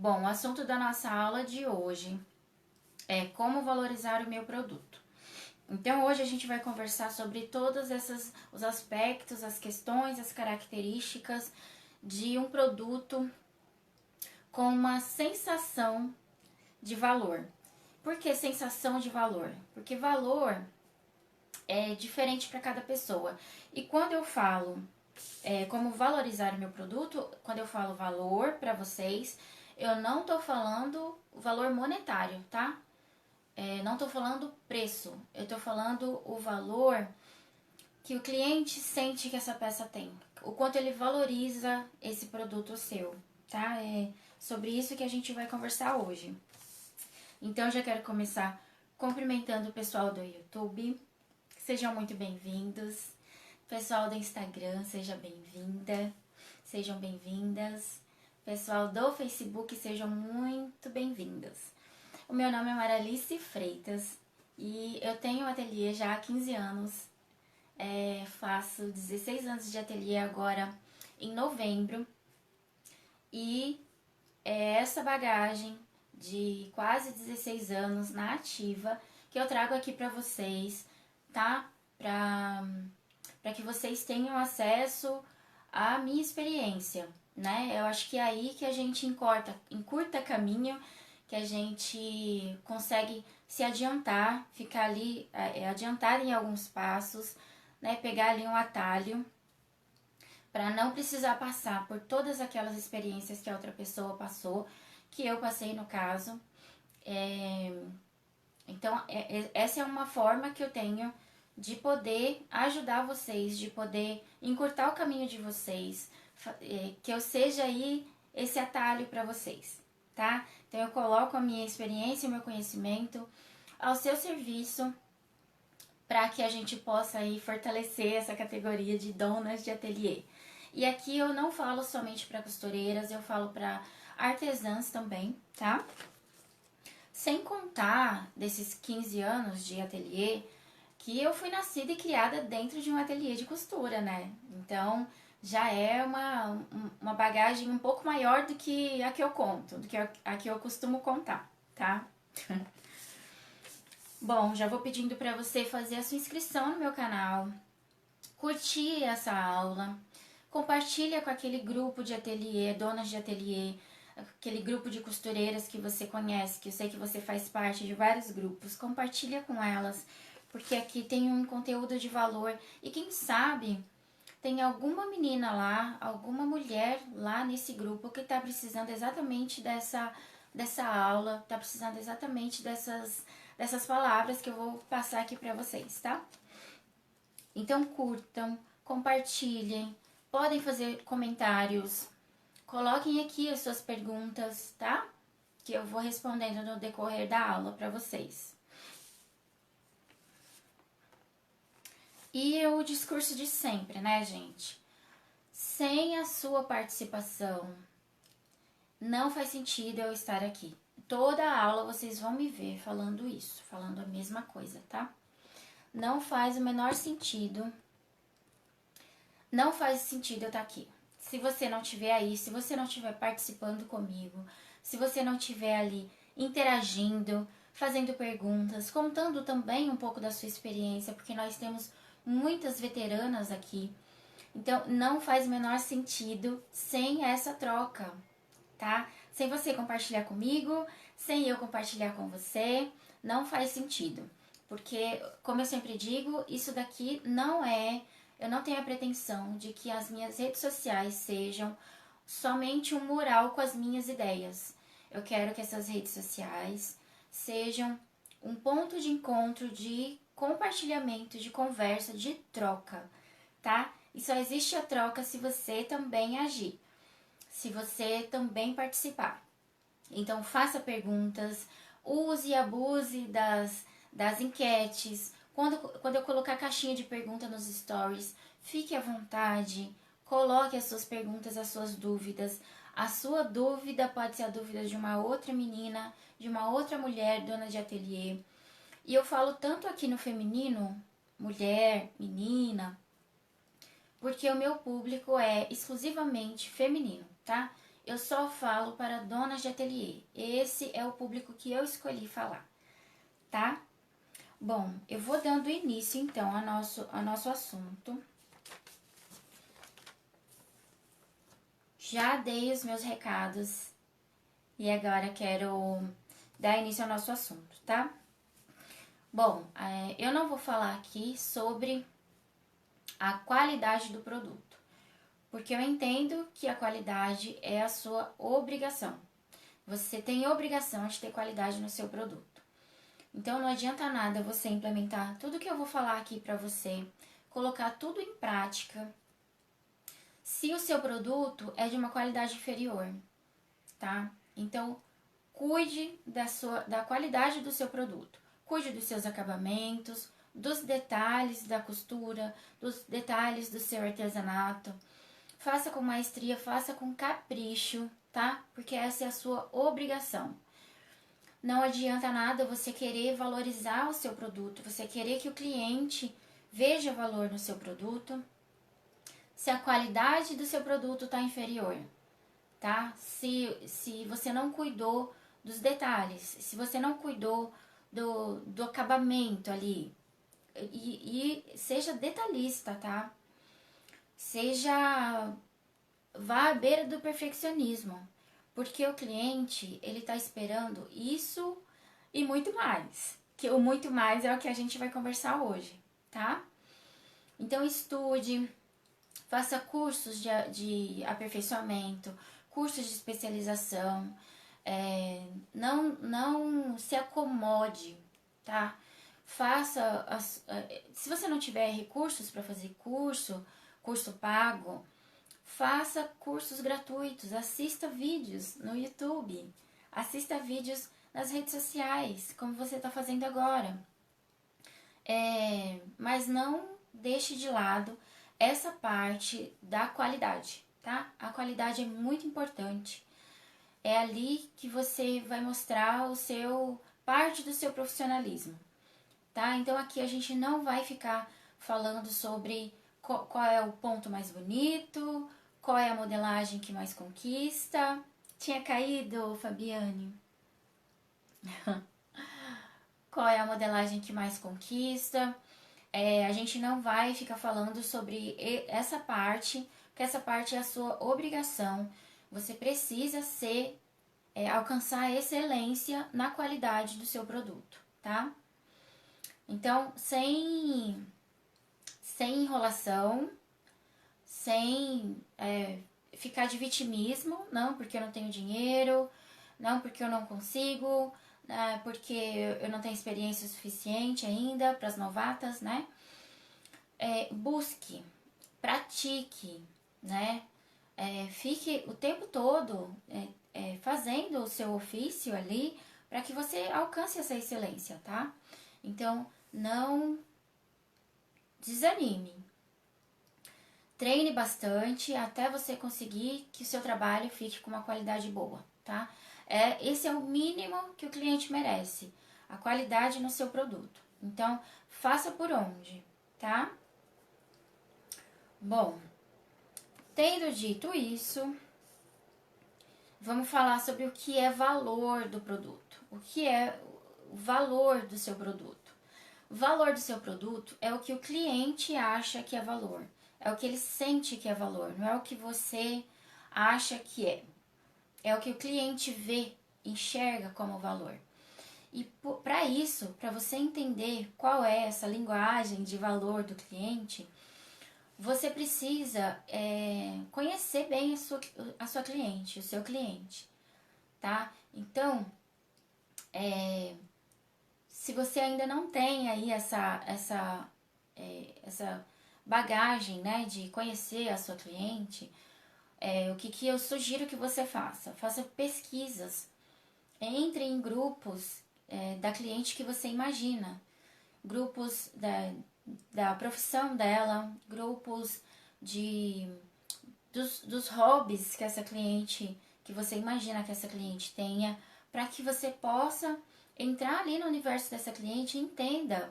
Bom, o assunto da nossa aula de hoje é como valorizar o meu produto. Então, hoje a gente vai conversar sobre todos os aspectos, as questões, as características de um produto com uma sensação de valor. Por que sensação de valor? Porque valor é diferente para cada pessoa. E quando eu falo como valorizar o meu produto, quando eu falo valor para vocês, eu não tô falando o valor monetário, tá? Não tô falando preço, eu tô falando o valor que o cliente sente que essa peça tem, o quanto ele valoriza esse produto seu, tá? É sobre isso que a gente vai conversar hoje. Então, já quero começar cumprimentando o pessoal do YouTube, sejam muito bem-vindos. Pessoal do Instagram, seja bem-vinda, sejam bem-vindas. Pessoal do Facebook, sejam muito bem-vindos. O meu nome é Maralice Freitas e eu tenho um ateliê já há 15 anos. Faço 16 anos de ateliê agora em novembro. E é essa bagagem de quase 16 anos na ativa que eu trago aqui para vocês, tá? Para que vocês tenham acesso à minha experiência, né? Eu acho que é aí que a gente encurta caminho, que a gente consegue se adiantar, ficar ali, adiantar em alguns passos, né? Pegar ali um atalho, para não precisar passar por todas aquelas experiências que a outra pessoa passou, que eu passei no caso. Então, essa é uma forma que eu tenho de poder ajudar vocês, de poder encurtar o caminho de vocês, que eu seja aí esse atalho para vocês, tá? Então, eu coloco a minha experiência e o meu conhecimento ao seu serviço para que a gente possa aí fortalecer essa categoria de donas de ateliê. E aqui eu não falo somente para costureiras, eu falo para artesãs também, tá? Sem contar desses 15 anos de ateliê, que eu fui nascida e criada dentro de um ateliê de costura, né? Então, já é uma bagagem um pouco maior do que a que eu conto, do que a que eu costumo contar, tá? Bom, já vou pedindo para você fazer a sua inscrição no meu canal, curtir essa aula, compartilha com aquele grupo de ateliê, donas de ateliê, aquele grupo de costureiras que você conhece, que eu sei que você faz parte de vários grupos, compartilha com elas, porque aqui tem um conteúdo de valor e quem sabe tem alguma menina lá, alguma mulher lá nesse grupo que está precisando exatamente dessa aula, está precisando exatamente dessas palavras que eu vou passar aqui para vocês, tá? Então curtam, compartilhem, podem fazer comentários, coloquem aqui as suas perguntas, tá? Que eu vou respondendo no decorrer da aula para vocês. E o discurso de sempre, né, gente? Sem a sua participação, não faz sentido eu estar aqui. Toda a aula vocês vão me ver falando isso, falando a mesma coisa, tá? Não faz o menor sentido. Não faz sentido eu estar aqui. Se você não estiver aí, se você não estiver participando comigo, se você não estiver ali interagindo, fazendo perguntas, contando também um pouco da sua experiência, porque nós temos muitas veteranas aqui. Então, não faz o menor sentido sem essa troca, tá? Sem você compartilhar comigo, sem eu compartilhar com você, não faz sentido. Porque, como eu sempre digo, isso daqui não é... Eu não tenho a pretensão de que as minhas redes sociais sejam somente um mural com as minhas ideias. Eu quero que essas redes sociais sejam um ponto de encontro, de compartilhamento, de conversa, de troca, tá? E só existe a troca se você também agir, se você também participar. Então, faça perguntas, use e abuse das enquetes. Quando eu colocar caixinha de pergunta nos stories, fique à vontade, coloque as suas perguntas, as suas dúvidas. A sua dúvida pode ser a dúvida de uma outra menina, de uma outra mulher, dona de ateliê. E eu falo tanto aqui no feminino, mulher, menina, porque o meu público é exclusivamente feminino, tá? eu só falo para donas de ateliê. Esse é o público que eu escolhi falar, tá? Bom, eu vou dando início então ao nosso assunto. Já dei os meus recados e agora quero dar início ao nosso assunto, tá? Bom, eu não vou falar aqui sobre a qualidade do produto, porque eu entendo que a qualidade é a sua obrigação. Você tem obrigação de ter qualidade no seu produto. Então não adianta nada você implementar tudo que eu vou falar aqui para você, colocar tudo em prática, se o seu produto é de uma qualidade inferior, tá? Então cuide da qualidade do seu produto, cuide dos seus acabamentos, dos detalhes da costura, dos detalhes do seu artesanato. Faça com maestria, faça com capricho, tá? Porque essa é a sua obrigação. Não adianta nada você querer valorizar o seu produto, você querer que o cliente veja valor no seu produto, se a qualidade do seu produto está inferior, tá? Se você não cuidou dos detalhes, se você não cuidou do acabamento ali, e seja detalhista, tá? Vá à beira do perfeccionismo, porque o cliente, ele tá esperando isso e muito mais, que o muito mais é o que a gente vai conversar hoje, tá? Então estude, faça cursos de aperfeiçoamento, cursos de especialização, não se acomode, tá? Se você não tiver recursos para fazer curso pago, faça cursos gratuitos, assista vídeos no YouTube, assista vídeos nas redes sociais, como você está fazendo agora. Mas não deixe de lado essa parte da qualidade, tá? A qualidade é muito importante. É ali que você vai mostrar parte do seu profissionalismo, tá? Então aqui a gente não vai ficar falando sobre qual é o ponto mais bonito, qual é a modelagem que mais conquista. Tinha caído, Fabiane? Qual é a modelagem que mais conquista? A gente não vai ficar falando sobre essa parte, porque essa parte é a sua obrigação. Você precisa alcançar a excelência na qualidade do seu produto, tá? Então, sem enrolação, sem ficar de vitimismo, não porque eu não tenho dinheiro, não porque eu não consigo, porque eu não tenho experiência suficiente ainda para as novatas, né? Busque, pratique, né? Fique o tempo todo fazendo o seu ofício ali para que você alcance essa excelência, tá? Então, não desanime. Treine bastante até você conseguir que o seu trabalho fique com uma qualidade boa, tá? Esse é o mínimo que o cliente merece, a qualidade no seu produto. Então, faça por onde, tá? Bom, tendo dito isso, vamos falar sobre o que é valor do produto. O que é o valor do seu produto? O valor do seu produto é o que o cliente acha que é valor. É o que ele sente que é valor, não é o que você acha que é. É o que o cliente vê, enxerga como valor. E para isso, para você entender qual é essa linguagem de valor do cliente, você precisa conhecer bem a sua cliente, o seu cliente, tá? Então, se você ainda não tem aí essa bagagem, né, de conhecer a sua cliente, o que eu sugiro que você faça? Faça pesquisas, entre em grupos da cliente que você imagina, grupos da profissão dela, grupos dos hobbies que você imagina que essa cliente tenha, para que você possa entrar ali no universo dessa cliente e entenda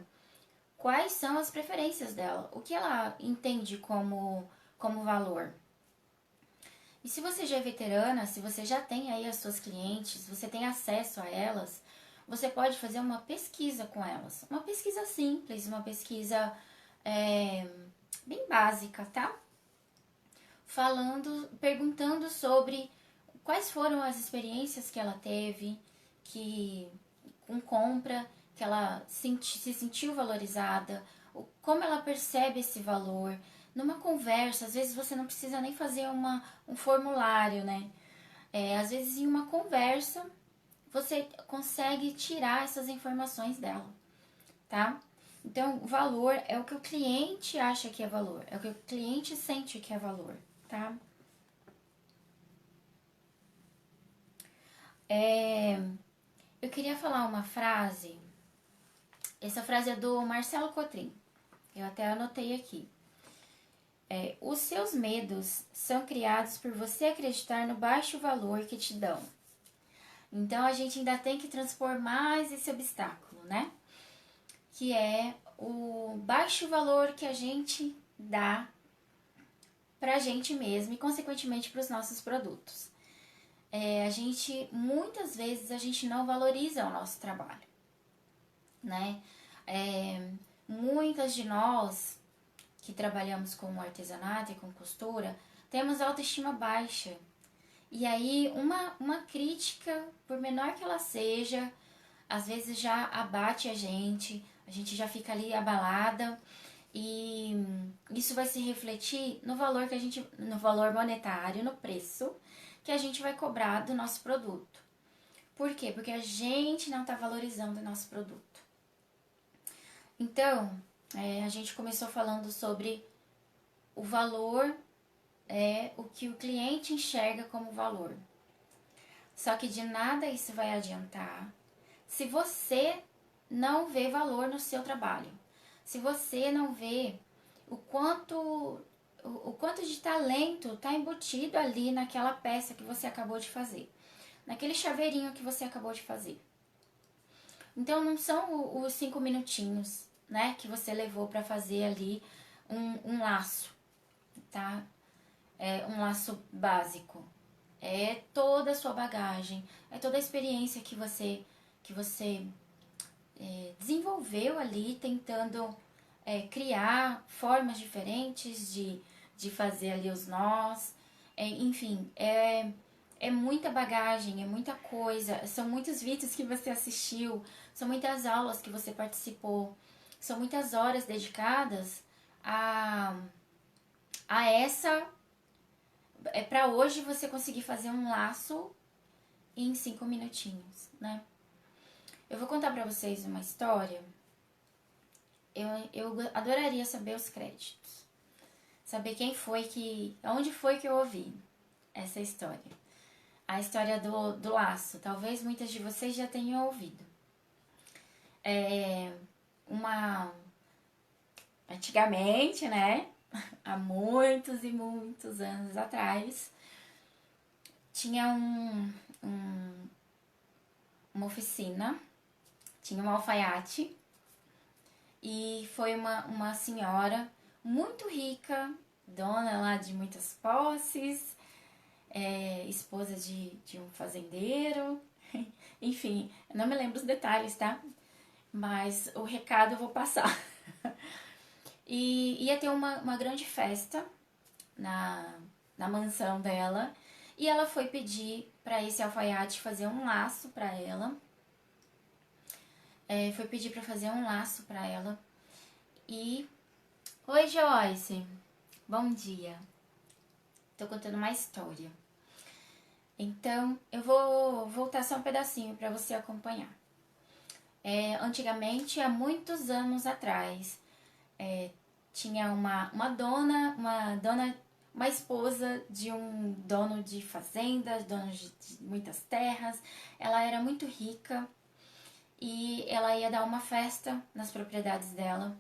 quais são as preferências dela, o que ela entende como valor. E se você já é veterana, se você já tem aí as suas clientes, você tem acesso a elas, você pode fazer uma pesquisa com elas. Uma pesquisa simples, uma pesquisa bem básica, tá? Perguntando sobre quais foram as experiências que ela teve, que com compra, que ela se sentiu valorizada, como ela percebe esse valor. Numa conversa, às vezes você não precisa nem fazer um formulário, né? Às vezes em uma conversa você consegue tirar essas informações dela, tá? Então, valor é o que o cliente acha que é valor, é o que o cliente sente que é valor, tá? Eu queria falar uma frase, essa frase é do Marcelo Cotrim, eu até anotei aqui. Os seus medos são criados por você acreditar no baixo valor que te dão. Então a gente ainda tem que transpor mais esse obstáculo, né? Que é o baixo valor que a gente dá pra gente mesmo e consequentemente para os nossos produtos. Muitas vezes a gente não valoriza o nosso trabalho, né? Muitas de nós que trabalhamos com artesanato e com costura temos autoestima baixa. E aí uma crítica, por menor que ela seja, às vezes já abate a gente já fica ali abalada e isso vai se refletir no valor no valor monetário, no preço que a gente vai cobrar do nosso produto. Por quê? Porque a gente não está valorizando o nosso produto. Então, a gente começou falando sobre o valor o que o cliente enxerga como valor. Só que de nada isso vai adiantar se você não vê valor no seu trabalho. Se você não vê o quanto de talento está embutido ali naquela peça que você acabou de fazer, naquele chaveirinho que você acabou de fazer. Então não são os 5 minutinhos, né, que você levou para fazer ali um laço, tá? Um laço básico. É toda a sua bagagem, é toda a experiência que você desenvolveu ali, tentando criar formas diferentes de fazer ali os nós. Enfim, é muita bagagem, é muita coisa, são muitos vídeos que você assistiu, são muitas aulas que você participou, são muitas horas dedicadas a essa. Para hoje você conseguir fazer um laço em 5 minutinhos, né? Eu vou contar pra vocês uma história. Eu adoraria saber os créditos. Saber quem foi onde foi que eu ouvi essa história. A história do laço. Talvez muitas de vocês já tenham ouvido. Antigamente, né? Há muitos e muitos anos atrás, tinha uma oficina, tinha um alfaiate, e foi uma senhora muito rica, dona lá de muitas posses, esposa de um fazendeiro, enfim, não me lembro os detalhes, tá? Mas o recado eu vou passar. E ia ter uma grande festa na mansão dela, e ela foi pedir para esse alfaiate fazer um laço para ela. Foi pedir para fazer um laço para ela. E oi, Joyce. Bom dia. Tô contando uma história. Então, eu vou voltar só um pedacinho para você acompanhar. Antigamente, há muitos anos atrás, tinha uma esposa de um dono de fazendas, dono de muitas terras. Ela era muito rica e ela ia dar uma festa nas propriedades dela.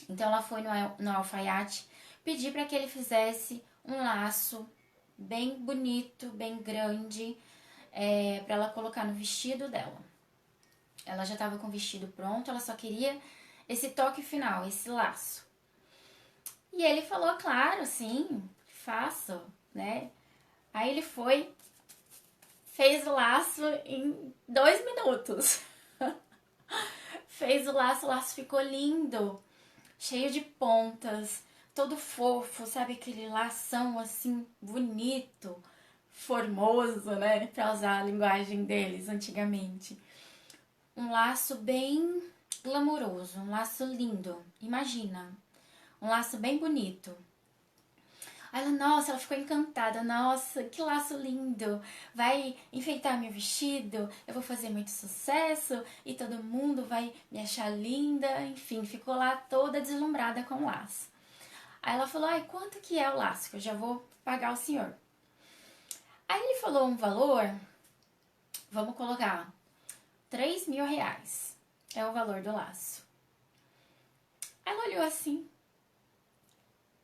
Então ela foi no alfaiate pedir para que ele fizesse um laço bem bonito, bem grande, para ela colocar no vestido dela. Ela já estava com o vestido pronto, ela só queria esse toque final, esse laço. E ele falou, claro, sim, faço, né? Aí ele foi, fez o laço em 2 minutos. Fez o laço ficou lindo, cheio de pontas, todo fofo, sabe aquele lação assim, bonito, formoso, né? Pra usar a linguagem deles antigamente. Um laço bem glamouroso, um laço lindo, imagina. Um laço bem bonito. Aí ela, nossa, ela ficou encantada. Nossa, que laço lindo. Vai enfeitar meu vestido, eu vou fazer muito sucesso e todo mundo vai me achar linda. Enfim, ficou lá toda deslumbrada com o laço. Aí ela falou, ai, quanto que é o laço? Que eu já vou pagar o senhor. Aí ele falou um valor, vamos colocar, R$ 3.000. É o valor do laço. Ela olhou assim,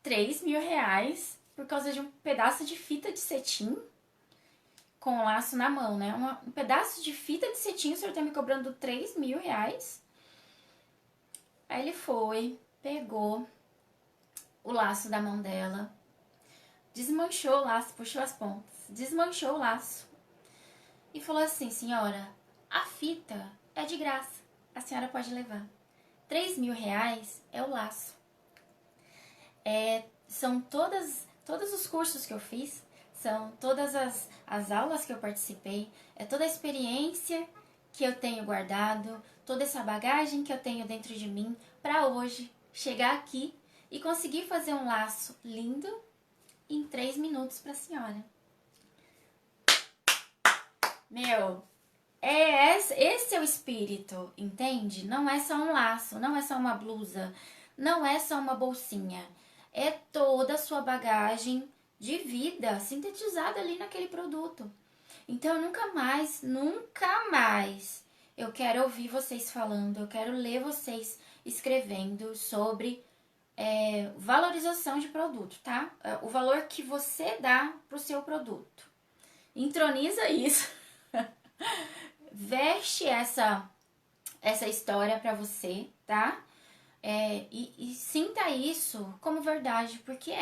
R$ 3.000 por causa de um pedaço de fita de cetim com o laço na mão, né? Um pedaço de fita de cetim, o senhor tá me cobrando R$ 3.000. Aí ele foi, pegou o laço da mão dela, desmanchou o laço, puxou as pontas, desmanchou o laço e falou assim, senhora, a fita é de graça, a senhora pode levar. R$ 3.000 é o laço. São todos os cursos que eu fiz, são todas as aulas que eu participei, é toda a experiência que eu tenho guardado, toda essa bagagem que eu tenho dentro de mim para hoje chegar aqui e conseguir fazer um laço lindo em 3 minutos para a senhora. Meu, esse é o espírito, entende? Não é só um laço, não é só uma blusa, não é só uma bolsinha. É toda a sua bagagem de vida sintetizada ali naquele produto. Então, nunca mais eu quero ouvir vocês falando, eu quero ler vocês escrevendo sobre valorização de produto, tá? O valor que você dá pro seu produto. Introniza isso. Veste essa história pra você, tá? E sinta isso como verdade, porque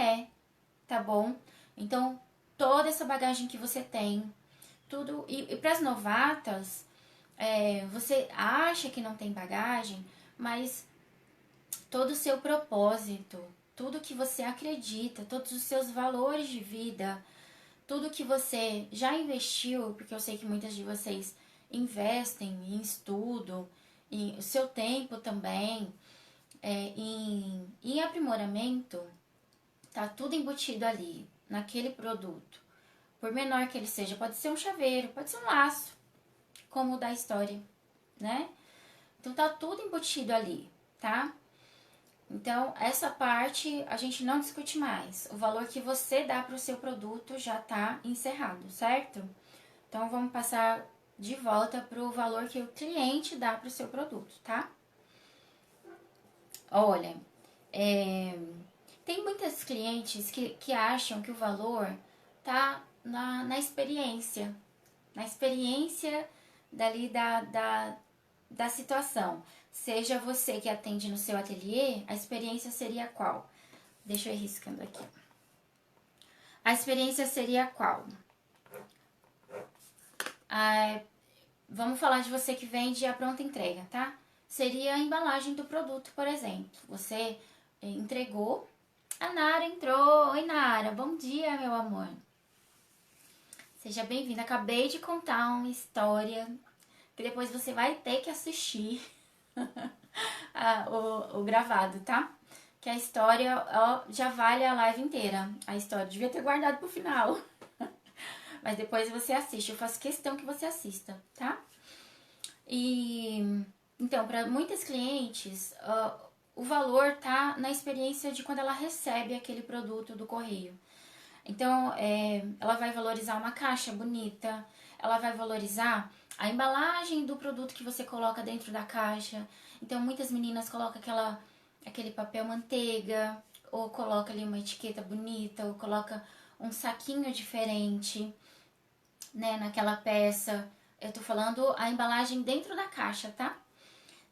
tá bom? Então, toda essa bagagem que você tem, tudo. E para as novatas, você acha que não tem bagagem, mas todo o seu propósito, tudo que você acredita, todos os seus valores de vida, tudo que você já investiu, porque eu sei que muitas de vocês investem em estudo, em o seu tempo também, em aprimoramento, tá tudo embutido ali, naquele produto. Por menor que ele seja, pode ser um chaveiro, pode ser um laço, como o da história, né? Então tá tudo embutido ali, tá? Então, essa parte a gente não discute mais. O valor que você dá para o seu produto já tá encerrado, certo? Então, vamos passar de volta para o valor que o cliente dá para o seu produto, tá? Olha, tem muitas clientes que acham que o valor tá na experiência. Na experiência dali da situação. Seja você que atende no seu ateliê, a experiência seria qual? Deixa eu ir riscando aqui. A experiência seria qual? Vamos falar de você que vende a pronta entrega, tá? Seria a embalagem do produto, por exemplo. Você entregou, a Nara entrou. Oi, Nara, bom dia, meu amor. Seja bem-vinda. Acabei de contar uma história que depois você vai ter que assistir o gravado, tá? Que a história já vale a live inteira. A história devia ter guardado pro final. Mas depois você assiste. Eu faço questão que você assista, tá? E então, para muitas clientes, o valor tá na experiência de quando ela recebe aquele produto do correio. Então, ela vai valorizar uma caixa bonita, ela vai valorizar a embalagem do produto que você coloca dentro da caixa. Então, muitas meninas colocam aquele papel manteiga, ou coloca ali uma etiqueta bonita, ou coloca um saquinho diferente, né, naquela peça. Eu tô falando a embalagem dentro da caixa, tá?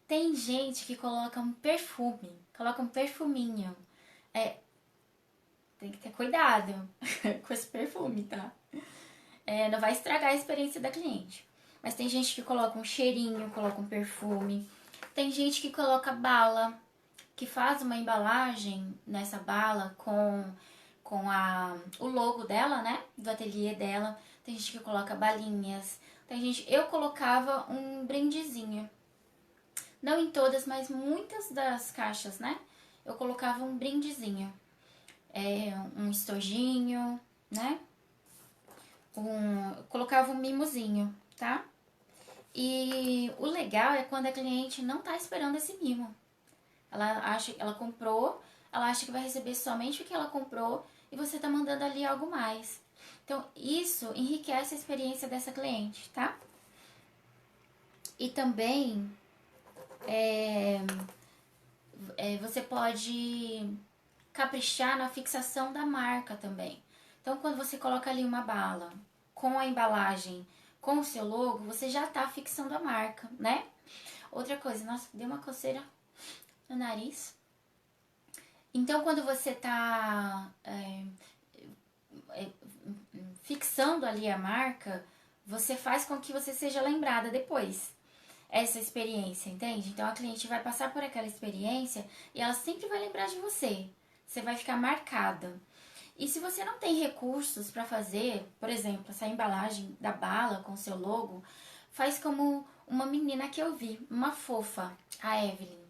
Tem gente que coloca um perfume, coloca um perfuminho. tem que ter cuidado com esse perfume, tá? Não vai estragar a experiência da cliente. Mas tem gente que coloca um cheirinho, coloca um perfume. Tem gente que coloca bala, que faz uma embalagem nessa bala o logo dela, né? Do ateliê dela. Tem gente que coloca balinhas. Eu colocava um brindezinho. Não em todas, mas muitas das caixas, né? Eu colocava um brindezinho. Um estojinho, né? Colocava um mimozinho, tá? E o legal é quando a cliente não tá esperando esse mimo. Ela comprou, ela acha que vai receber somente o que ela comprou e você tá mandando ali algo mais. Então, isso enriquece a experiência dessa cliente, tá? E também você pode caprichar na fixação da marca também. Então, quando você coloca ali uma bala com a embalagem, com o seu logo, você já tá fixando a marca, né? Outra coisa, nossa, deu uma coceira no nariz. Então, quando você tá fixando ali a marca, você faz com que você seja lembrada depois. Essa experiência, entende? Então, a cliente vai passar por aquela experiência e ela sempre vai lembrar de você. Você vai ficar marcada. E se você não tem recursos para fazer, por exemplo, essa embalagem da bala com seu logo, faz como uma menina que eu vi, uma fofa, a Evelyn.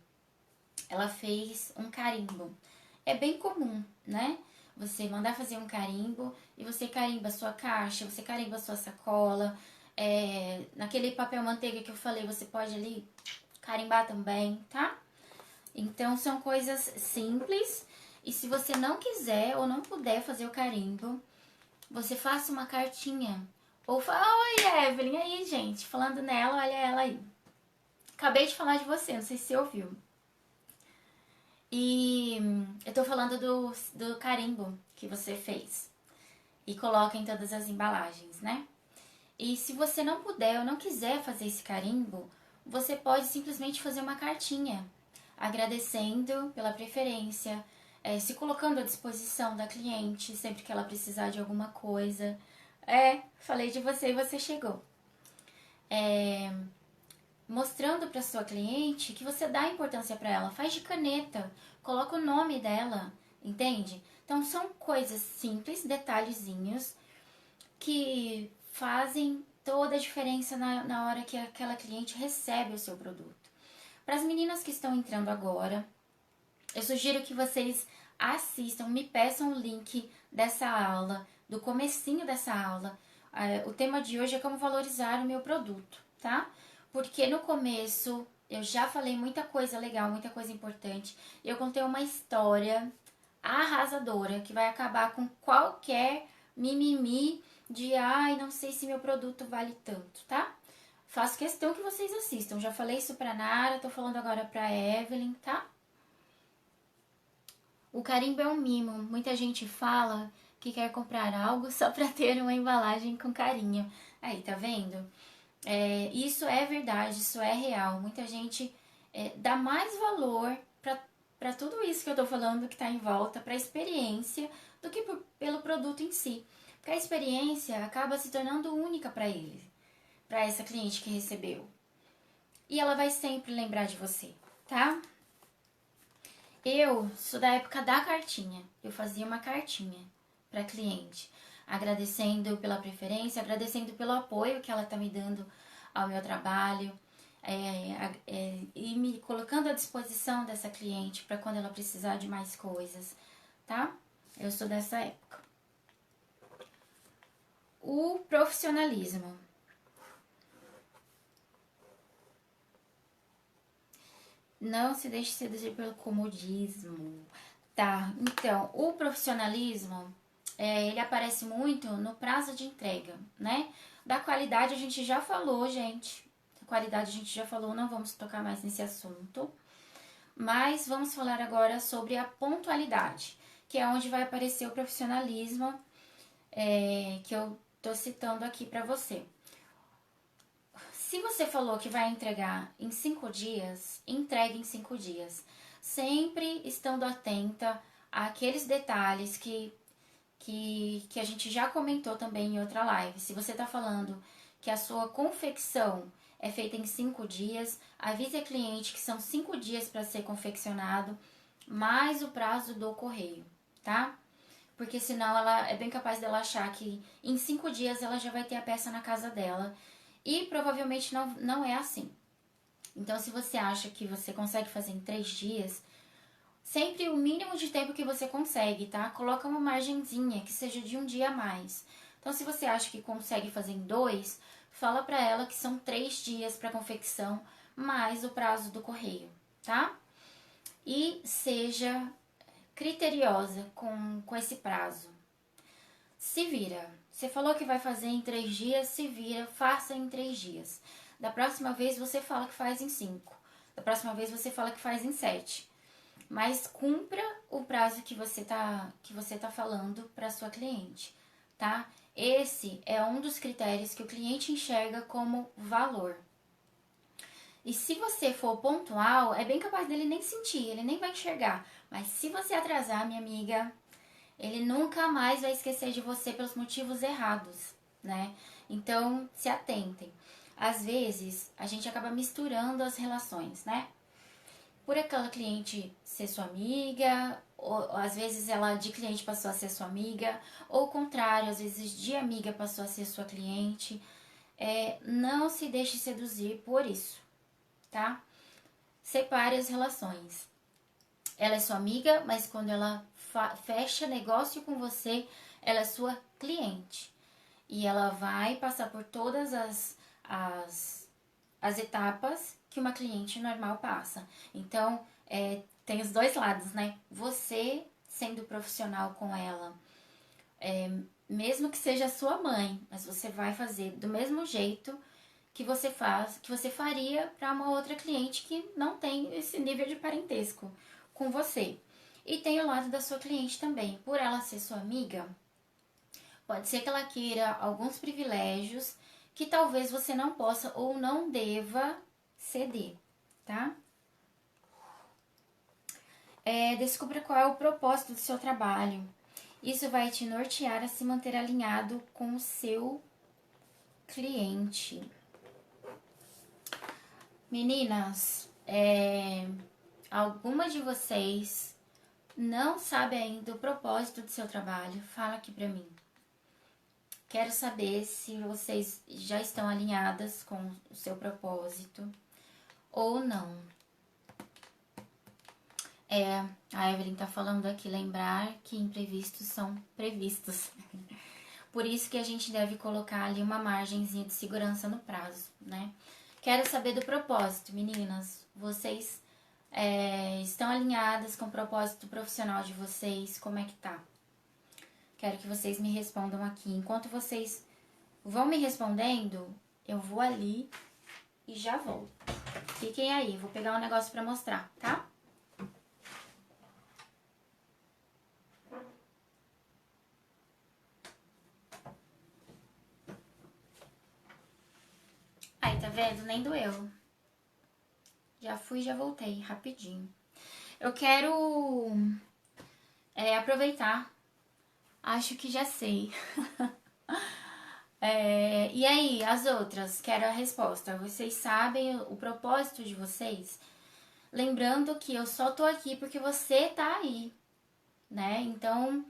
Ela fez um carimbo. É bem comum, né? Você mandar fazer um carimbo e você carimba a sua caixa, você carimba a sua sacola. Naquele papel manteiga que eu falei, você pode ali carimbar também, tá? Então, são coisas simples. E se você não quiser ou não puder fazer o carimbo, você faça uma cartinha. Ou fala, oi Evelyn, aí gente, falando nela, olha ela aí. Acabei de falar de você, não sei se você ouviu. E eu tô falando do carimbo que você fez. E coloca em todas as embalagens, né? E se você não puder ou não quiser fazer esse carimbo, você pode simplesmente fazer uma cartinha, agradecendo pela preferência, se colocando à disposição da cliente sempre que ela precisar de alguma coisa. Falei de você e você chegou. Mostrando para sua cliente que você dá importância para ela. Faz de caneta, coloca o nome dela, entende? Então são coisas simples, detalhezinhos que fazem toda a diferença na hora que aquela cliente recebe o seu produto. Para as meninas que estão entrando agora, eu sugiro que vocês assistam, me peçam o link dessa aula, do comecinho dessa aula. O tema de hoje é como valorizar o meu produto, tá? Porque no começo eu já falei muita coisa legal, muita coisa importante. Eu contei uma história arrasadora que vai acabar com qualquer mimimi de não sei se meu produto vale tanto, tá? Faço questão que vocês assistam. Já falei isso pra Nara, tô falando agora pra Evelyn, tá? O carimbo é um mimo. Muita gente fala que quer comprar algo só pra ter uma embalagem com carinho. Aí, tá vendo? Isso é verdade, isso é real. Muita gente dá mais valor pra tudo isso que eu tô falando que tá em volta, pra experiência, do que pelo produto em si. Porque a experiência acaba se tornando única para ele, para essa cliente que recebeu. E ela vai sempre lembrar de você, tá? Eu sou da época da cartinha. Eu fazia uma cartinha para cliente, agradecendo pela preferência, agradecendo pelo apoio que ela tá me dando ao meu trabalho, e me colocando à disposição dessa cliente para quando ela precisar de mais coisas, tá? Eu sou dessa época. O profissionalismo. Não se deixe seduzir pelo comodismo. Tá, então, o profissionalismo, ele aparece muito no prazo de entrega, né? Da qualidade a gente já falou, gente. Da qualidade a gente já falou, não vamos tocar mais nesse assunto. Mas vamos falar agora sobre a pontualidade, que é onde vai aparecer o profissionalismo, que eu tô citando aqui para você. Se você falou que vai entregar em 5 dias, entregue em 5 dias. Sempre estando atenta àqueles detalhes que que a gente já comentou também em outra live. Se você tá falando que a sua confecção é feita em 5 dias, avise a cliente que são 5 dias para ser confeccionado, mais o prazo do correio, tá? Porque senão ela é bem capaz dela achar que em 5 dias ela já vai ter a peça na casa dela. E provavelmente não é assim. Então, se você acha que você consegue fazer em 3 dias, sempre o mínimo de tempo que você consegue, tá? Coloca uma margenzinha, que seja de um dia a mais. Então, se você acha que consegue fazer em 2, fala pra ela que são 3 dias para confecção, mais o prazo do correio, tá? E seja criteriosa com esse prazo. Se vira. Você falou que vai fazer em 3 dias, se vira, faça em 3 dias. Da próxima vez você fala que faz em 5. Da próxima vez você fala que faz em 7. Mas cumpra o prazo que você tá falando para sua cliente, tá? Esse é um dos critérios que o cliente enxerga como valor. E se você for pontual, é bem capaz dele nem sentir, ele nem vai enxergar. Mas se você atrasar, minha amiga, ele nunca mais vai esquecer de você pelos motivos errados, né? Então, se atentem. Às vezes, a gente acaba misturando as relações, né? Por aquela cliente ser sua amiga, ou às vezes ela de cliente passou a ser sua amiga, ou o contrário, às vezes de amiga passou a ser sua cliente. Não se deixe seduzir por isso, tá? Separe as relações. Ela é sua amiga, mas quando ela fecha negócio com você, ela é sua cliente. E ela vai passar por todas as etapas que uma cliente normal passa. Então, tem os dois lados, né? Você sendo profissional com ela, mesmo que seja sua mãe, mas você vai fazer do mesmo jeito que você faria para uma outra cliente que não tem esse nível de parentesco com você. E tem o lado da sua cliente também. Por ela ser sua amiga, pode ser que ela queira alguns privilégios que talvez você não possa ou não deva ceder, tá? Descubra qual é o propósito do seu trabalho. Isso vai te nortear a se manter alinhado com o seu cliente. Meninas, alguma de vocês não sabe ainda o propósito do seu trabalho? Fala aqui pra mim. Quero saber se vocês já estão alinhadas com o seu propósito ou não. A Evelyn tá falando aqui, lembrar que imprevistos são previstos. Por isso que a gente deve colocar ali uma margenzinha de segurança no prazo, né? Quero saber do propósito, meninas. Vocês estão alinhadas com o propósito profissional de vocês? Como é que tá? Quero que vocês me respondam aqui. Enquanto vocês vão me respondendo, eu vou ali e já volto. Fiquem aí, vou pegar um negócio pra mostrar, tá? Aí, tá vendo? Nem doeu. Já fui, já voltei, rapidinho. Eu quero aproveitar. Acho que já sei. E aí, as outras? Quero a resposta. Vocês sabem o propósito de vocês? Lembrando que eu só tô aqui porque você tá aí, né? Então,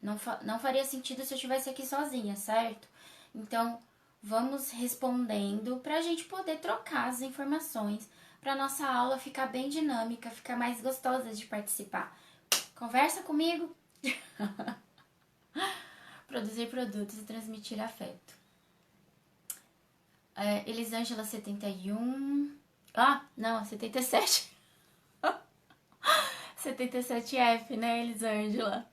não faria sentido se eu estivesse aqui sozinha, certo? Então, vamos respondendo pra gente poder trocar as informações, pra nossa aula ficar bem dinâmica, ficar mais gostosa de participar. Conversa comigo! Produzir produtos e transmitir afeto. Elisângela 71. Não, 77. 77F, né, Elisângela?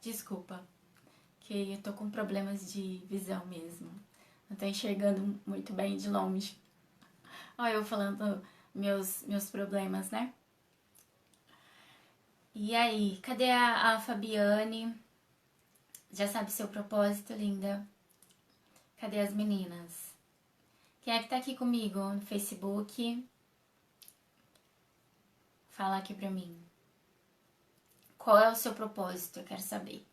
Desculpa, que eu tô com problemas de visão mesmo. Não tô enxergando muito bem de longe. Olha eu falando meus problemas, né? E aí, cadê a Fabiane? Já sabe seu propósito, linda? Cadê as meninas? Quem é que tá aqui comigo no Facebook? Fala aqui pra mim. Qual é o seu propósito? Eu quero saber.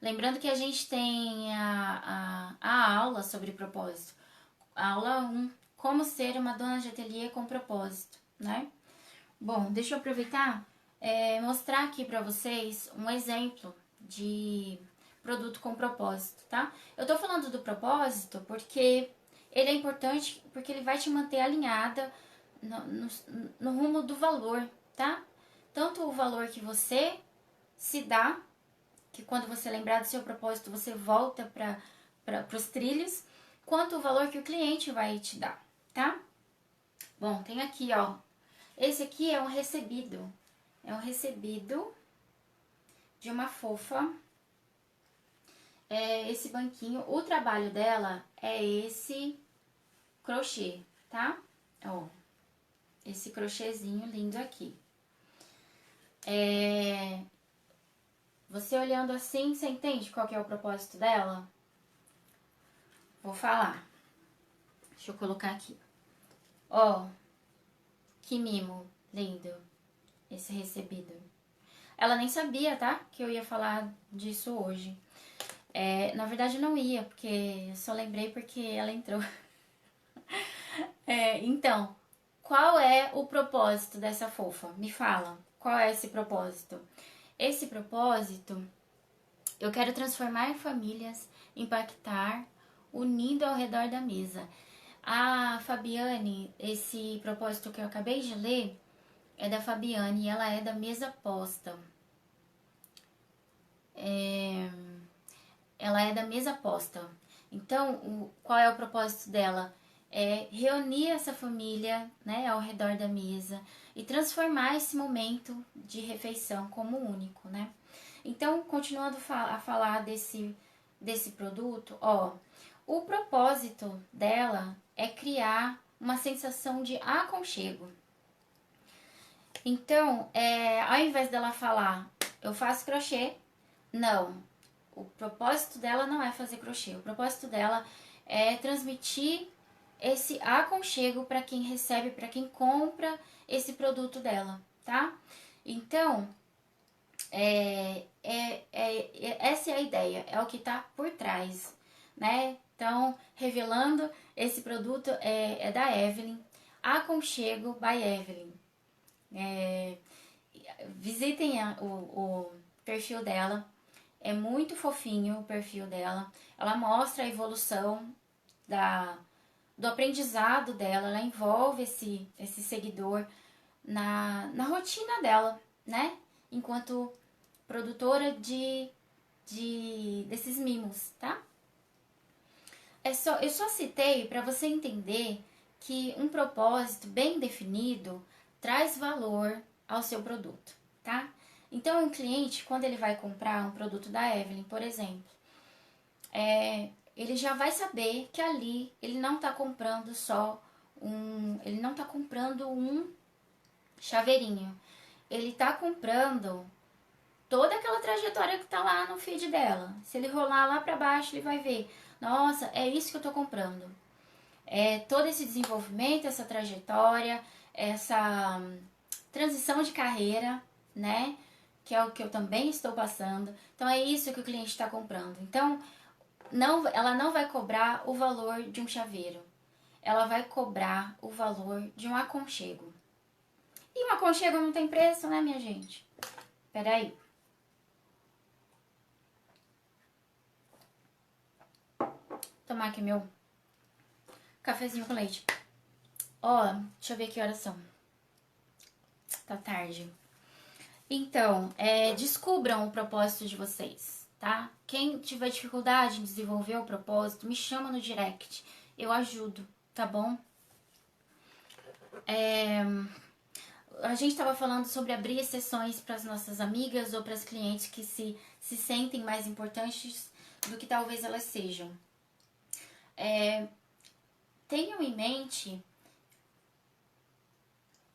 Lembrando que a gente tem a aula sobre propósito. A aula 1, como ser uma dona de ateliê com propósito, né? Bom, deixa eu aproveitar mostrar aqui pra vocês um exemplo de produto com propósito, tá? Eu tô falando do propósito porque ele é importante, porque ele vai te manter alinhada no rumo do valor, tá? Tanto o valor que você se dá, que quando você lembrar do seu propósito, você volta para os trilhos, quanto o valor que o cliente vai te dar, tá? Bom, tem aqui, ó. Esse aqui é um recebido. É um recebido de uma fofa. É esse banquinho. O trabalho dela é esse crochê, tá? Ó, esse crochêzinho lindo aqui. Você olhando assim, você entende qual que é o propósito dela? Vou falar. Deixa eu colocar aqui. Ó, que mimo lindo esse recebido. Ela nem sabia, tá? Que eu ia falar disso hoje. Na verdade não ia, porque eu só lembrei porque ela entrou. Então, qual é o propósito dessa fofa? Me fala, qual é esse propósito? Esse propósito, eu quero transformar famílias, impactar, unindo ao redor da mesa. A Fabiane, esse propósito que eu acabei de ler, é da Fabiane e ela é da Mesa Posta. Ela é da Mesa Posta. Então, qual é o propósito dela? É reunir essa família, né, ao redor da mesa e transformar esse momento de refeição como único, né? Então, continuando a falar desse produto, ó, o propósito dela é criar uma sensação de aconchego. Então, ao invés dela falar, eu faço crochê, não. O propósito dela não é fazer crochê. O propósito dela é transmitir esse aconchego para quem recebe, para quem compra esse produto dela, tá? Então, essa é a ideia, é o que tá por trás, né? Então, revelando, esse produto é da Evelyn, Aconchego by Evelyn. Visitem o perfil dela, é muito fofinho o perfil dela. Ela mostra a evolução do aprendizado dela, ela envolve esse seguidor na rotina dela, né? Enquanto produtora desses mimos, tá? Eu só citei para você entender que um propósito bem definido traz valor ao seu produto, tá? Então, um cliente, quando ele vai comprar um produto da Evelyn, por exemplo, ele já vai saber que ali ele não está comprando ele não está comprando um chaveirinho. Ele está comprando toda aquela trajetória que está lá no feed dela. Se ele rolar lá para baixo, ele vai ver, nossa, é isso que eu estou comprando. Todo esse desenvolvimento, essa trajetória, essa transição de carreira, né? Que é o que eu também estou passando. Então, é isso que o cliente está comprando. Então, ela não vai cobrar o valor de um chaveiro. Ela vai cobrar o valor de um aconchego. E um aconchego não tem preço, né, minha gente? Peraí. Tomar aqui meu cafezinho com leite. Ó, deixa eu ver que horas são. Tá tarde. Então, descubram o propósito de vocês, tá? Quem tiver dificuldade em desenvolver o propósito, me chama no direct. Eu ajudo, tá bom? A gente estava falando sobre abrir exceções para as nossas amigas ou para as clientes que se sentem mais importantes do que talvez elas sejam. Tenham em mente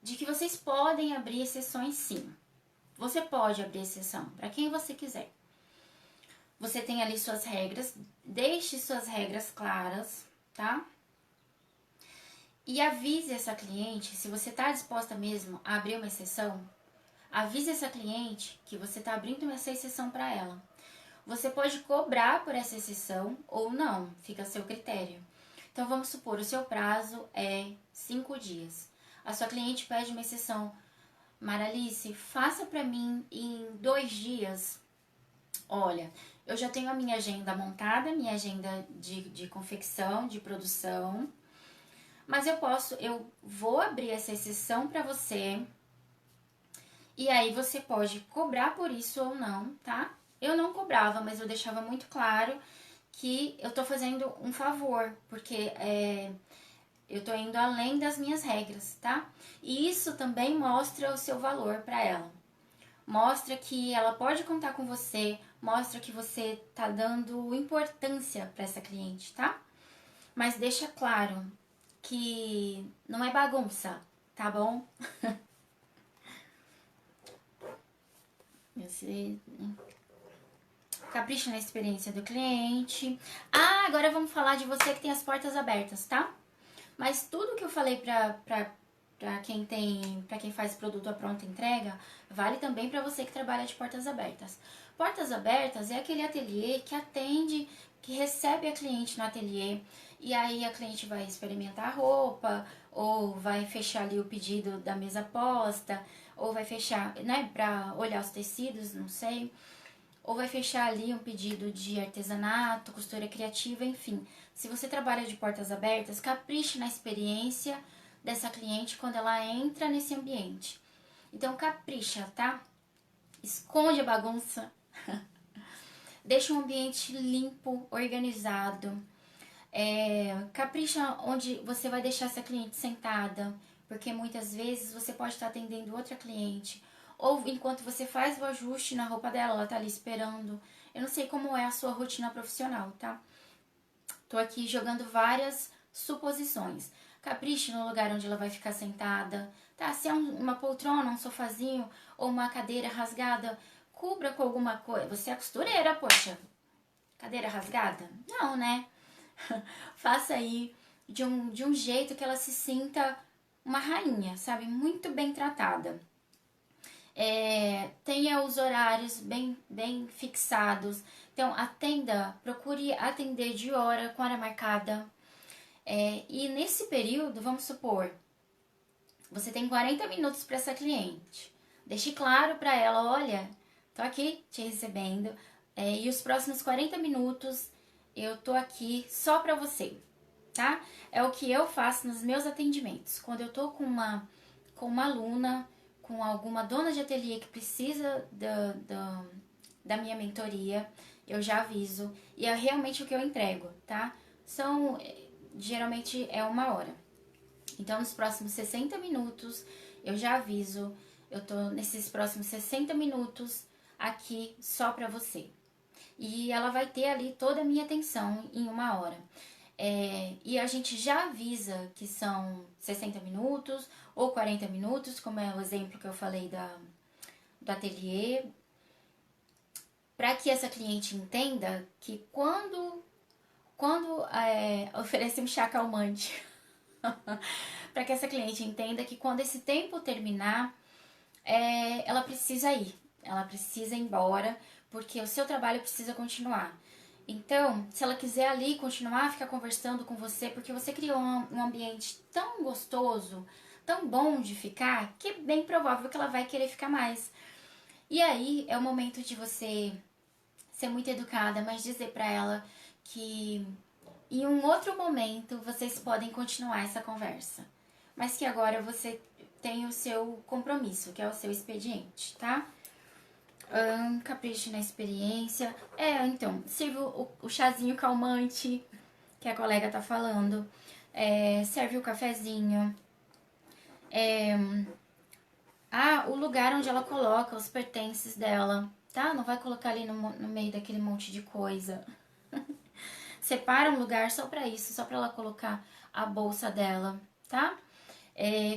de que vocês podem abrir exceções, sim. Você pode abrir exceção para quem você quiser. Você tem ali suas regras, deixe suas regras claras, tá? E avise essa cliente, se você está disposta mesmo a abrir uma exceção, Avise essa cliente que você está abrindo essa exceção para ela. Você pode cobrar por essa exceção ou não, fica a seu critério. Então vamos supor, o seu prazo é 5 dias. A sua cliente pede uma exceção. Maralice, faça para mim em 2 dias. Olha, eu já tenho a minha agenda montada, minha agenda de confecção, de produção. Mas eu vou abrir essa exceção para você. E aí você pode cobrar por isso ou não, tá? Eu não cobrava, mas eu deixava muito claro que eu tô fazendo um favor, porque eu tô indo além das minhas regras, tá? E isso também mostra o seu valor para ela. Mostra que ela pode contar com você, mostra que você tá dando importância para essa cliente, tá? Mas deixa claro que não é bagunça, tá bom? Você capricha na experiência do cliente. Ah, agora vamos falar de você que tem as portas abertas, tá? Mas tudo que eu falei pra quem faz produto à pronta entrega, vale também para você que trabalha de portas abertas. Portas abertas é aquele ateliê que atende, que recebe a cliente no ateliê, e aí a cliente vai experimentar a roupa, ou vai fechar ali o pedido da mesa posta, ou vai fechar, né, para olhar os tecidos, não sei, ou vai fechar ali um pedido de artesanato, costura criativa, enfim. Se você trabalha de portas abertas, capriche na experiência dessa cliente quando ela entra nesse ambiente. Então capricha, tá? Esconde a bagunça. Deixa um ambiente limpo, organizado. Capricha onde você vai deixar essa cliente sentada, porque muitas vezes você pode estar atendendo outra cliente, ou enquanto você faz o ajuste na roupa dela, ela tá ali esperando. Eu não sei como é a sua rotina profissional, tá? Tô aqui jogando várias suposições. Capriche no lugar onde ela vai ficar sentada, tá? Se é uma poltrona, um sofazinho ou uma cadeira rasgada, cubra com alguma coisa. Você é costureira, poxa. Cadeira rasgada? Não, né? Faça aí de um jeito que ela se sinta uma rainha, sabe? Muito bem tratada. Tenha os horários bem fixados. Então, atenda, procure atender de hora, com hora marcada. E nesse período, vamos supor, você tem 40 minutos para essa cliente. Deixe claro para ela, olha, tô aqui te recebendo, e os próximos 40 minutos eu tô aqui só para você, tá? É o que eu faço nos meus atendimentos. Quando eu tô com uma aluna, com alguma dona de ateliê que precisa da minha mentoria, eu já aviso. E é realmente o que eu entrego, tá? Geralmente é 1 hora. Então, nos próximos 60 minutos, eu já aviso. Eu tô nesses próximos 60 minutos aqui só pra você. E ela vai ter ali toda a minha atenção em 1 hora. E a gente já avisa que são 60 minutos ou 40 minutos, como é o exemplo que eu falei do ateliê, para que essa cliente entenda que quando oferece um chá calmante, para que essa cliente entenda que quando esse tempo terminar, ela precisa ir, ela precisa ir embora, porque o seu trabalho precisa continuar. Então, se ela quiser ali continuar, ficar conversando com você, porque você criou um ambiente tão gostoso, tão bom de ficar, que é bem provável que ela vai querer ficar mais. E aí é o momento de você ser muito educada, mas dizer pra ela que em um outro momento vocês podem continuar essa conversa, mas que agora você tem o seu compromisso, que é o seu expediente, tá? Capricho na experiência. Então, sirva o chazinho calmante que a colega tá falando. Serve o cafezinho. O lugar onde ela coloca os pertences dela, tá? Não vai colocar ali no meio daquele monte de coisa. Separa um lugar só pra isso, só pra ela colocar a bolsa dela, tá?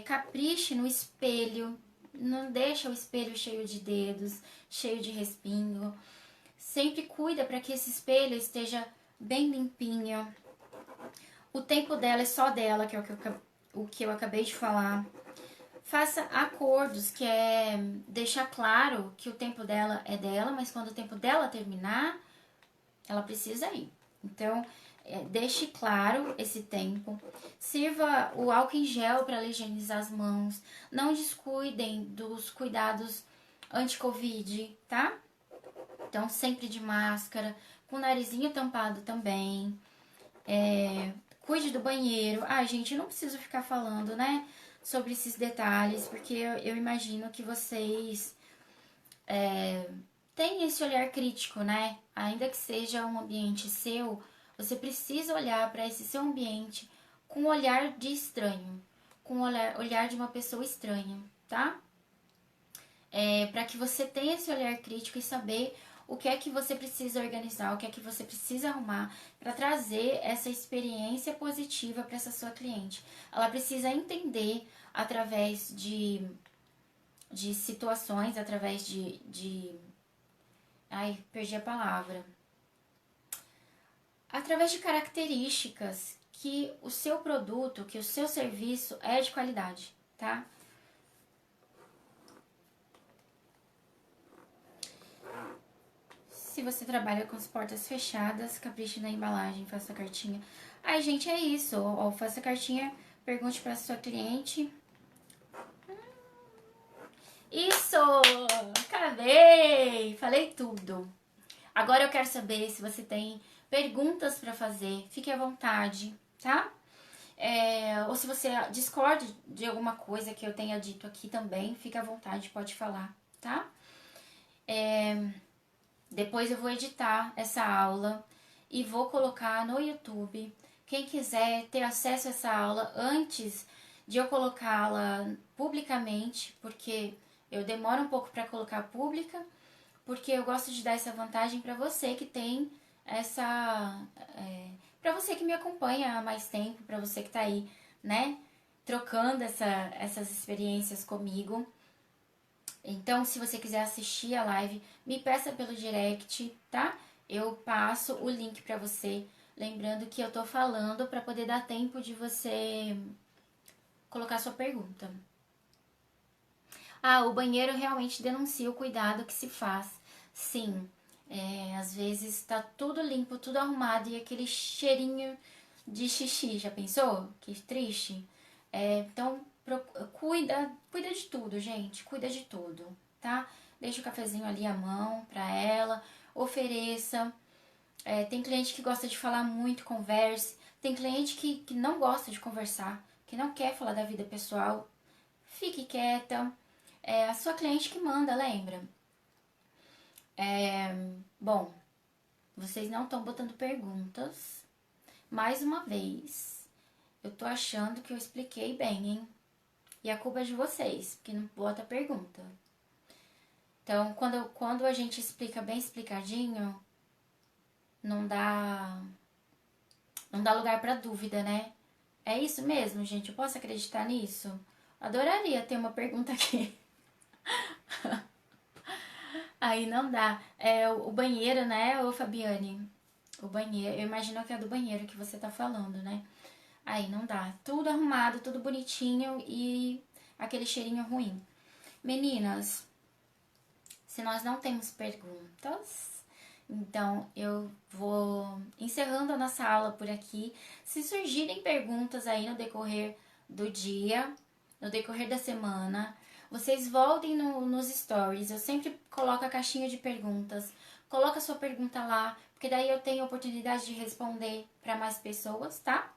Capriche no espelho. Não deixa o espelho cheio de dedos, cheio de respingo. Sempre cuida para que esse espelho esteja bem limpinho. O tempo dela é só dela, que é o que eu acabei de falar. faça acordos, que é deixar claro que o tempo dela é dela, mas quando o tempo dela terminar, ela precisa ir. Então, deixe claro esse tempo. Sirva o álcool em gel para higienizar as mãos. Não descuidem dos cuidados anti-Covid, tá? Então, sempre de máscara, com o narizinho tampado também. Cuide do banheiro. Gente, não preciso ficar falando, né, sobre esses detalhes, porque eu imagino que vocês têm esse olhar crítico, né? Ainda que seja um ambiente seu, você precisa olhar para esse seu ambiente com um olhar de estranho, com o olhar de uma pessoa estranha, tá? Para que você tenha esse olhar crítico e saber o que é que você precisa organizar, o que é que você precisa arrumar para trazer essa experiência positiva para essa sua cliente. Ela precisa entender através de situações, através ai, perdi a palavra. Através de características que o seu produto, que o seu serviço é de qualidade, tá? Se você trabalha com as portas fechadas, capriche na embalagem, faça a cartinha. Ai, gente, é isso. Ó, faça a cartinha, pergunte para sua cliente. Isso! Acabei! Falei tudo. Agora eu quero saber se você tem perguntas para fazer. Fique à vontade, tá? Ou se você discorda de alguma coisa que eu tenha dito aqui também, fique à vontade, pode falar, tá? Depois eu vou editar essa aula e vou colocar no YouTube. Quem quiser ter acesso a essa aula antes de eu colocá-la publicamente, porque eu demoro um pouco para colocar pública, porque eu gosto de dar essa vantagem para você que tem essa... para você que me acompanha há mais tempo, para você que tá aí, né, trocando essas experiências comigo. Então, se você quiser assistir a live, me peça pelo direct, tá? Eu passo o link pra você. Lembrando que eu tô falando pra poder dar tempo de você colocar sua pergunta. O banheiro realmente denuncia o cuidado que se faz. Sim, às vezes tá tudo limpo, tudo arrumado e aquele cheirinho de xixi, já pensou? Que triste. Então, cuida de tudo, gente. Cuida de tudo, tá? Deixa o cafezinho ali à mão pra ela. Ofereça. Tem cliente que gosta de falar muito, converse. Tem cliente que não gosta de conversar, que não quer falar da vida pessoal. Fique quieta. É a sua cliente que manda, lembra? Bom, vocês não estão botando perguntas. Mais uma vez, eu tô achando que eu expliquei bem, hein? E a culpa é de vocês, que não bota pergunta. Então, quando a gente explica bem explicadinho, não dá lugar para dúvida, né? É isso mesmo, gente? Eu posso acreditar nisso? Adoraria ter uma pergunta aqui. Aí não dá. O banheiro, né, ô Fabiane? O banheiro, eu imagino que é do banheiro que você tá falando, né? Aí não dá. Tudo arrumado, tudo bonitinho e aquele cheirinho ruim. Meninas, se nós não temos perguntas, então eu vou encerrando a nossa aula por aqui. Se surgirem perguntas aí no decorrer do dia, no decorrer da semana, vocês voltem nos stories. Eu sempre coloco a caixinha de perguntas. Coloca a sua pergunta lá, porque daí eu tenho a oportunidade de responder para mais pessoas, tá?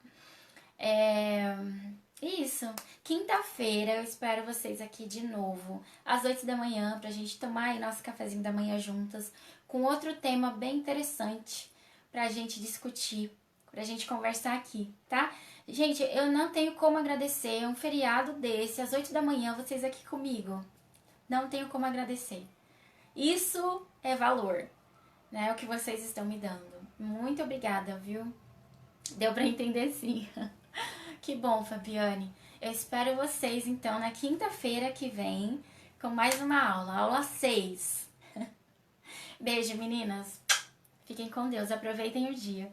Isso. Quinta-feira eu espero vocês aqui de novo, às 8 da manhã, pra gente tomar aí nosso cafezinho da manhã juntas, com outro tema bem interessante pra gente discutir, pra gente conversar aqui, tá? Gente, eu não tenho como agradecer um feriado desse, às 8 da manhã, vocês aqui comigo. Não tenho como agradecer. Isso é valor, né? O que vocês estão me dando. Muito obrigada, viu? Deu pra entender sim. Que bom, Fabiane. Eu espero vocês, então, na quinta-feira que vem, com mais uma aula 6. Beijo, meninas. Fiquem com Deus, aproveitem o dia.